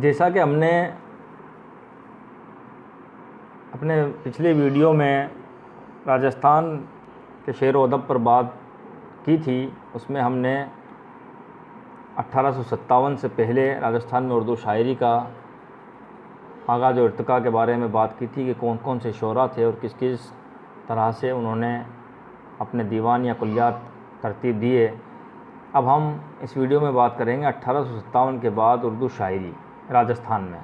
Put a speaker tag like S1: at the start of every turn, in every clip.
S1: جیسا کہ ہم نے اپنے پچھلے ویڈیو میں راجستھان کے شعر و ادب پر بات کی تھی، اس میں ہم نے 1857 سے پہلے راجستھان میں اردو شاعری کا آغاز و ارتقاء کے بارے میں بات کی تھی کہ کون کون سے شعراء تھے اور کس کس طرح سے انہوں نے اپنے دیوان یا کلیات ترتیب دیے۔ اب ہم اس ویڈیو میں بات کریں گے 1857 کے بعد اردو شاعری راجستھان میں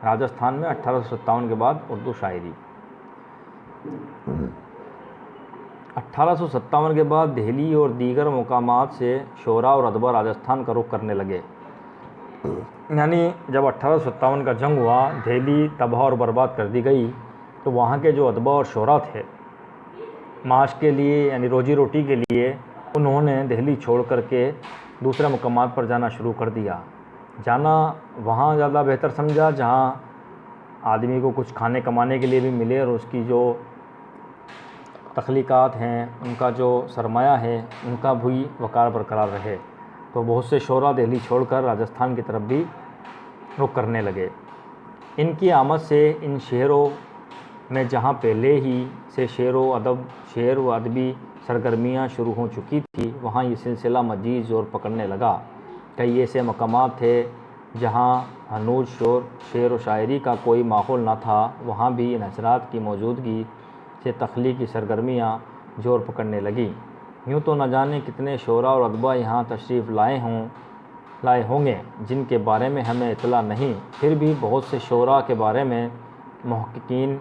S1: 1857 کے بعد اردو شاعری۔ 1857 کے بعد دہلی اور دیگر مقامات سے شعراء اور ادبا راجستھان کا رخ کرنے لگے، یعنی جب 1857 کا جنگ ہوا، دہلی تباہ اور برباد کر دی گئی، تو وہاں کے جو ادبا اور شعراء تھے معاش کے لیے یعنی روزی روٹی کے لیے انہوں نے دہلی چھوڑ کر کے دوسرے مقامات پر جانا شروع کر دیا۔ جانا وہاں زیادہ بہتر سمجھا جہاں آدمی کو کچھ کھانے کمانے کے لیے بھی ملے اور اس کی جو تخلیقات ہیں، ان کا جو سرمایہ ہے، ان کا بھی وقار برقرار رہے۔ تو بہت سے شعراء دہلی چھوڑ کر راجستھان کی طرف بھی رخ کرنے لگے۔ ان کی آمد سے ان شہروں میں جہاں پہلے ہی سے شعر و ادبی سرگرمیاں شروع ہو چکی تھی، وہاں یہ سلسلہ مزید زور پکڑنے لگا۔ کئی ایسے مقامات تھے جہاں ہنوز شعر و شاعری کا کوئی ماحول نہ تھا، وہاں بھی ان حضرات کی موجودگی سے تخلیقی سرگرمیاں زور پکڑنے لگیں۔ یوں تو نہ جانے کتنے شعراء اور ادبا یہاں تشریف لائے ہوں گے جن کے بارے میں ہمیں اطلاع نہیں، پھر بھی بہت سے شعراء کے بارے میں محققین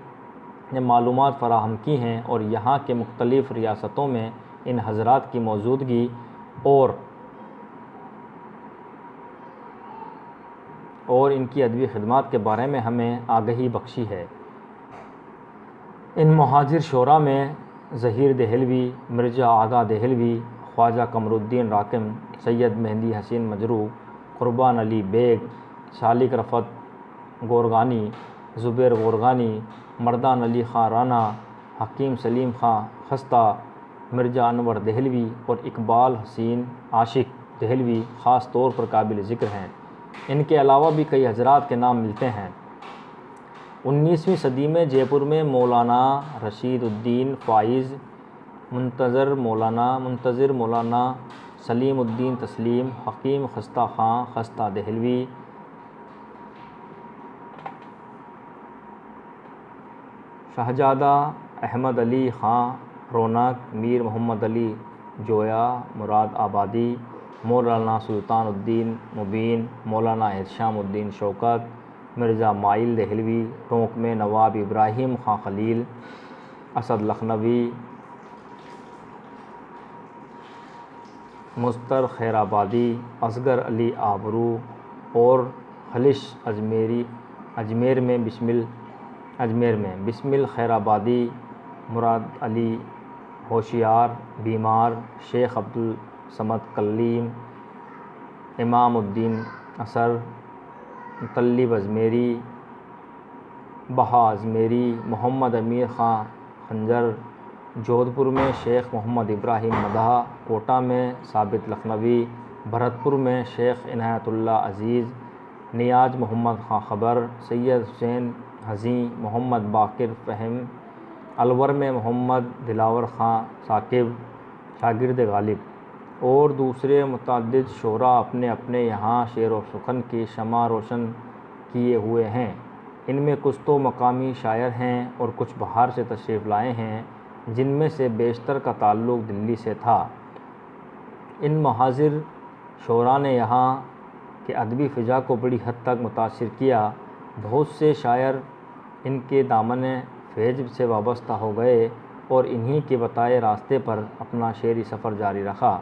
S1: نے معلومات فراہم کی ہیں اور یہاں کے مختلف ریاستوں میں ان حضرات کی موجودگی اور ان کی ادبی خدمات کے بارے میں ہمیں آگہی بخشی ہے۔ ان مہاجر شعراء میں ظہیر دہلوی، مرزا آغا دہلوی، خواجہ قمر الدین راکم، سید مہدی حسین مجروح، قربان علی بیگ، سالک رفعت گورگانی، زبیر گورگانی، مردان علی خاں رانا، حکیم سلیم خاں خستہ، مرزا انور دہلوی اور اقبال حسین عاشق دہلوی خاص طور پر قابل ذکر ہیں۔ ان کے علاوہ بھی کئی حضرات کے نام ملتے ہیں۔ 19ویں صدی میں جے پور میں مولانا رشید الدین فائز، منتظر مولانا سلیم الدین تسلیم، حکیم خستہ خاں خستہ دہلوی، شہزادہ احمد علی خاں رونق، میر محمد علی جویا مراد آبادی، مولانا سلطان الدین مبین، مولانا احتشام الدین شوکت، مرزا مائل دہلوی، ٹونک میں نواب ابراہیم خاں خلیل، اسد لکھنوی، مضطر خیر آبادی، اصغر علی آبرو اور خلش اجمیر میں بسمل خیر آبادی، مراد علی ہوشیار بیمار، شیخ عبدالصمد کلیم، امام الدین اثر، مطلب ازمیری، بہا ازمیری، محمد امیر خاں خنجر، جودھ پور میں شیخ محمد ابراہیم مداح، کوٹہ میں ثابت لکھنوی، بھرتپور میں شیخ عنایت اللہ عزیز، نیاز محمد خاں خبر، سید حسین حزیں، محمد باقر فہم، الور میں محمد دلاور خاں ثاقب شاگرد غالب اور دوسرے متعدد شعراء اپنے اپنے یہاں شعر و سخن کی شمع روشن کیے ہوئے ہیں۔ ان میں کچھ تو مقامی شاعر ہیں اور کچھ باہر سے تشریف لائے ہیں، جن میں سے بیشتر کا تعلق دلی سے تھا۔ ان مہاجر شعراء نے یہاں کے ادبی فضا کو بڑی حد تک متاثر کیا۔ بہت سے شاعر ان کے دامن فیض سے وابستہ ہو گئے اور انہی کے بتائے راستے پر اپنا شعری سفر جاری رکھا۔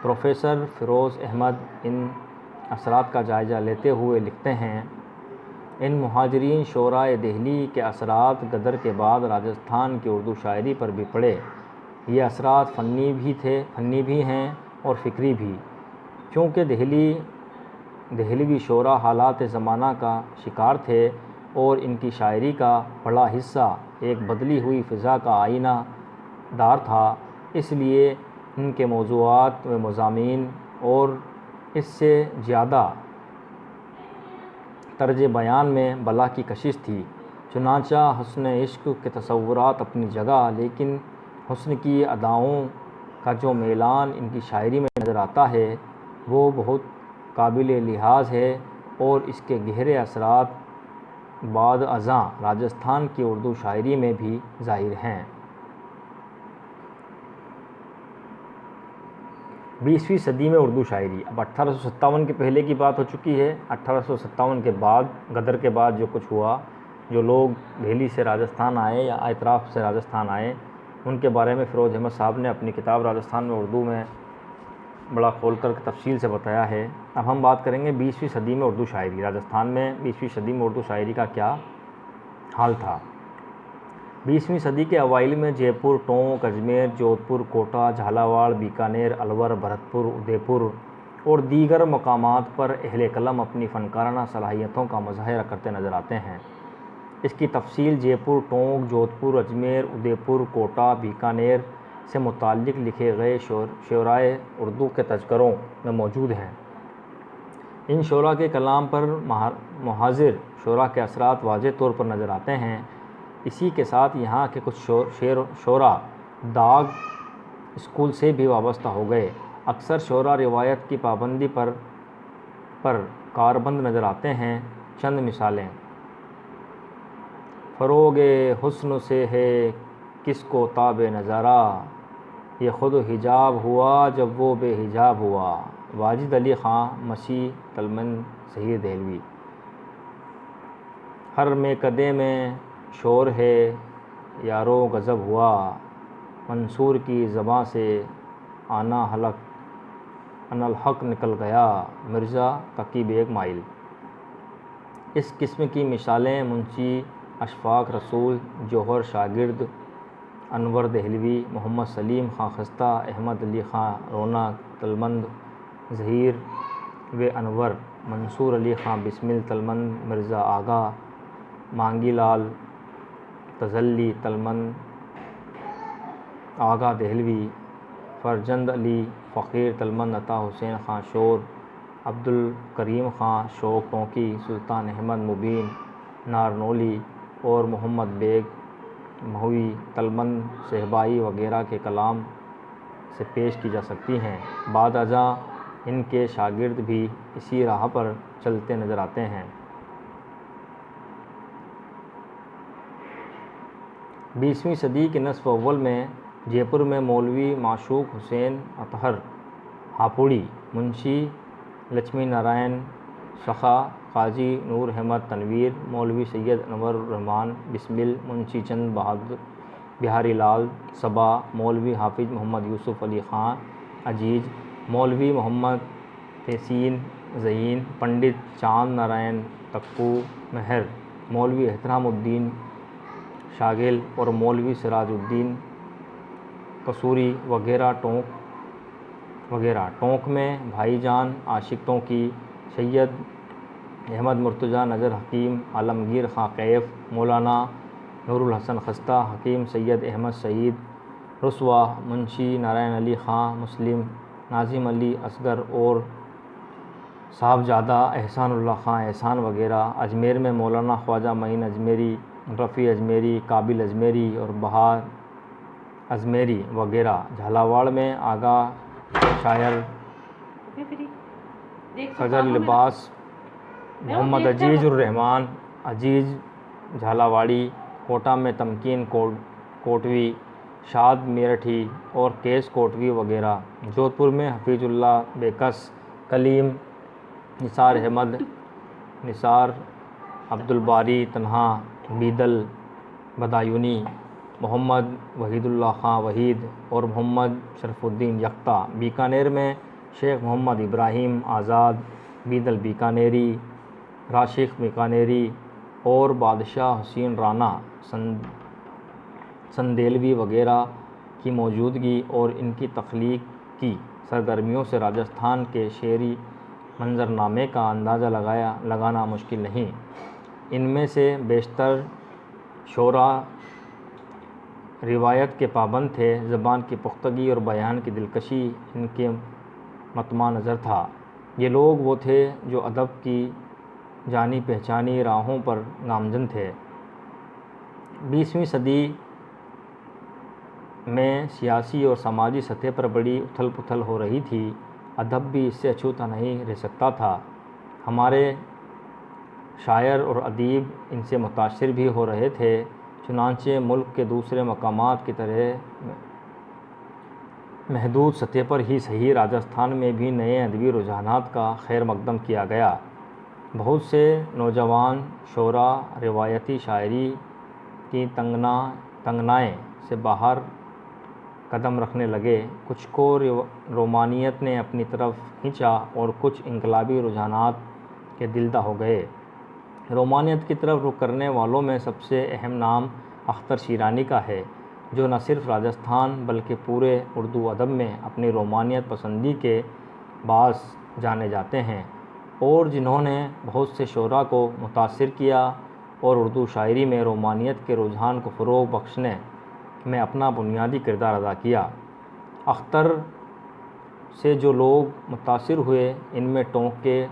S1: پروفیسر فیروز احمد ان اثرات کا جائزہ لیتے ہوئے لکھتے ہیں، ان مہاجرین شعراء دہلی کے اثرات غدر کے بعد راجستھان کی اردو شاعری پر بھی پڑے۔ یہ اثرات فنی بھی ہیں اور فکری بھی، چونکہ دہلوی شعراء حالات زمانہ کا شکار تھے اور ان کی شاعری کا بڑا حصہ ایک بدلی ہوئی فضا کا آئینہ دار تھا، اس لیے ان کے موضوعات و مضامین اور اس سے زیادہ طرز بیان میں بلا کی کشش تھی۔ چنانچہ حسن عشق کے تصورات اپنی جگہ، لیکن حسن کی اداؤں کا جو میلان ان کی شاعری میں نظر آتا ہے وہ بہت قابل لحاظ ہے، اور اس کے گہرے اثرات بعد ازاں راجستھان کی اردو شاعری میں بھی ظاہر ہیں۔ 20ویں صدی میں اردو شاعری۔ اب 1857 کے پہلے کی بات ہو چکی ہے، 1857 کے بعد، غدر کے بعد جو کچھ ہوا، جو لوگ دہلی سے راجستھان آئے یا اطراف سے راجستھان آئے، ان کے بارے میں فیروز احمد صاحب نے اپنی کتاب راجستھان میں اردو میں بڑا کھول کر تفصیل سے بتایا ہے۔ اب ہم بات کریں گے 20ویں صدی میں اردو شاعری۔ راجستھان میں 20ویں صدی میں اردو شاعری کا کیا حال تھا۔ 20ویں صدی کے اوائل میں جے پور، ٹونک، اجمیر، جودھ پور، کوٹا، جھالاواڑ، بیکانیر، الور، بھرتپور، ادے پور اور دیگر مقامات پر اہل قلم اپنی فنکارانہ صلاحیتوں کا مظاہرہ کرتے نظر آتے ہیں۔ اس کی تفصیل جے پور، ٹونک، جودھ پور، اجمیر، ادے پور، کوٹا، بیکانیر سے متعلق لکھے گئے شعرائے اردو کے تذکروں میں موجود ہیں۔ ان شعراء کے کلام پر محاذر شعراء کے اثرات واضح طور پر نظر آتے ہیں۔ اسی کے ساتھ یہاں کے کچھ شعراء داغ اسکول سے بھی وابستہ ہو گئے۔ اکثر شعراء روایت کی پابندی پر کاربند نظر آتے ہیں۔ چند مثالیں: فروغ حسن سے ہے کس کو تاب نظارہ، یہ خود حجاب ہوا جب وہ بے حجاب ہوا۔ واجد علی خان مسیح تلمند ظہیر دہلوی۔ ہر میکدے میں شور ہے یارو غضب ہوا، منصور کی زباں سے آنا الحق نکل گیا، مرزا تقی بیگ مائل۔ اس قسم کی مثالیں منشی اشفاق رسول، جوہر شاگرد، انور دہلوی، محمد سلیم خان خستہ، احمد علی خان رونق تلمند ظہیر و انور، منصور علی خان بسمل تلمند، مرزا آغا، مانگی لال تزلی تلمند، آغا دہلوی، فرجند علی فقیر تلمند، عطا حسین خان شور، عبدالکریم خان شوق ٹونکی، سلطان احمد مبین نارنولی اور محمد بیگ مہوی تلمند صحبائی وغیرہ کے کلام سے پیش کی جا سکتی ہیں۔ بعد ازاں ان کے شاگرد بھی اسی راہ پر چلتے نظر آتے ہیں۔ 20ویں صدی کے نصف اول میں جے پور میں مولوی معشوق حسین اطہر ہاپوڑی، منشی لچھمی نارائن سخا، قاضی نور احمد تنویر، مولوی سید انور الرحمن بسمل، منشی چند بہاری لال صبا، مولوی حافظ محمد یوسف علی خان عزیز، مولوی محمد تحسین ذہین، پنڈت چاند نارائن تکو مہر، مولوی احترام الدین شاگل اور مولوی سراج الدین قصوری وغیرہ۔ ٹونک میں بھائی جان عاشق ٹونکی، سید احمد مرتضیٰ نظر حکیم، عالمگیر خان کیف، مولانا نور الحسن خستہ، حکیم سید احمد سعید رسوا، منشی نارائن علی خان مسلم، ناظم علی اصغر اور صاحبزادہ احسان اللہ خان احسان وغیرہ۔ اجمیر میں مولانا خواجہ معین اجمیری، رفیع اجمیری، قابل اجمیری اور بہار اجمیری وغیرہ۔ جھالاواڑ میں آغا شاعر خضر لباس، محمد عزیز الرحمان عزیز جھالاواڑی، کوٹا میں تمکین کوٹوی، شاد میرٹھی اور کیس کوٹوی وغیرہ۔ جودھ پور میں حفیظ اللہ بیکس، کلیم، نثار احمد نثار، عبدالباری تنہا، بیدل بدایونی، محمد وحید اللہ خان وحید اور محمد شرف الدین یکتا۔ بیکانیر میں شیخ محمد ابراہیم آزاد، بیدل بیکانیری، راشق بیکانیری اور بادشاہ حسین رانا سندیلوی وغیرہ کی موجودگی اور ان کی تخلیقی سرگرمیوں سے راجستھان کے شعری منظرنامے کا اندازہ لگانا مشکل نہیں۔ ان میں سے بیشتر شعراء روایت کے پابند تھے، زبان کی پختگی اور بیان کی دلکشی ان کے مطمع نظر تھا۔ یہ لوگ وہ تھے جو ادب کی جانی پہچانی راہوں پر گامزن تھے۔ 20ویں صدی میں سیاسی اور سماجی سطح پر بڑی اتھل پتھل ہو رہی تھی، ادب بھی اس سے اچھوتا نہیں رہ سکتا تھا۔ ہمارے شاعر اور ادیب ان سے متاثر بھی ہو رہے تھے، چنانچہ ملک کے دوسرے مقامات کی طرح محدود سطح پر ہی صحیح راجستھان میں بھی نئے ادبی رجحانات کا خیر مقدم کیا گیا۔ بہت سے نوجوان شعراء روایتی شاعری کی تنگنائیں سے باہر قدم رکھنے لگے، کچھ کو رومانیت نے اپنی طرف کھینچا اور کچھ انقلابی رجحانات کے دلدا ہو گئے۔ رومانیت کی طرف رخ کرنے والوں میں سب سے اہم نام اختر شیرانی کا ہے، جو نہ صرف راجستھان بلکہ پورے اردو ادب میں اپنی رومانیت پسندی کے باعث جانے جاتے ہیں، اور جنہوں نے بہت سے شعراء کو متاثر کیا اور اردو شاعری میں رومانیت کے رجحان کو فروغ بخشنے میں اپنا بنیادی کردار ادا کیا۔ اختر سے جو لوگ متاثر ہوئے، ان میں ٹونکے،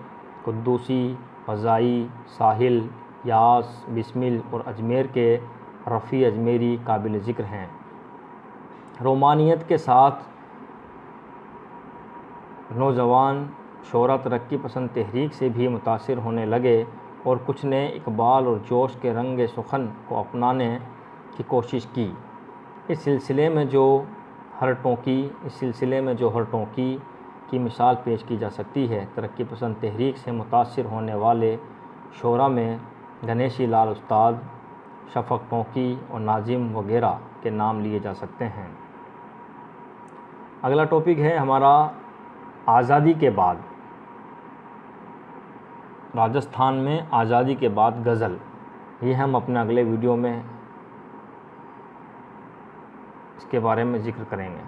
S1: قدوسی، فضائی، ساحل، یاس، بسمل اور اجمیر کے رفیع اجمیری قابل ذکر ہیں۔ رومانیت کے ساتھ نوجوان شعراء ترقی پسند تحریک سے بھی متاثر ہونے لگے اور کچھ نے اقبال اور جوش کے رنگ سخن کو اپنانے کی کوشش کی۔ اس سلسلے میں جو ہر ٹونکی کی مثال پیش کی جا سکتی ہے۔ ترقی پسند تحریک سے متاثر ہونے والے شعراء میں گنیشی لال استاد، شفق ٹونکی اور ناظم وغیرہ کے نام لیے جا سکتے ہیں۔ اگلا ٹاپک ہے ہمارا آزادی کے بعد، راجستھان میں آزادی کے بعد غزل۔ یہ ہم اپنے اگلے ویڈیو میں اس کے بارے میں ذکر کریں گے۔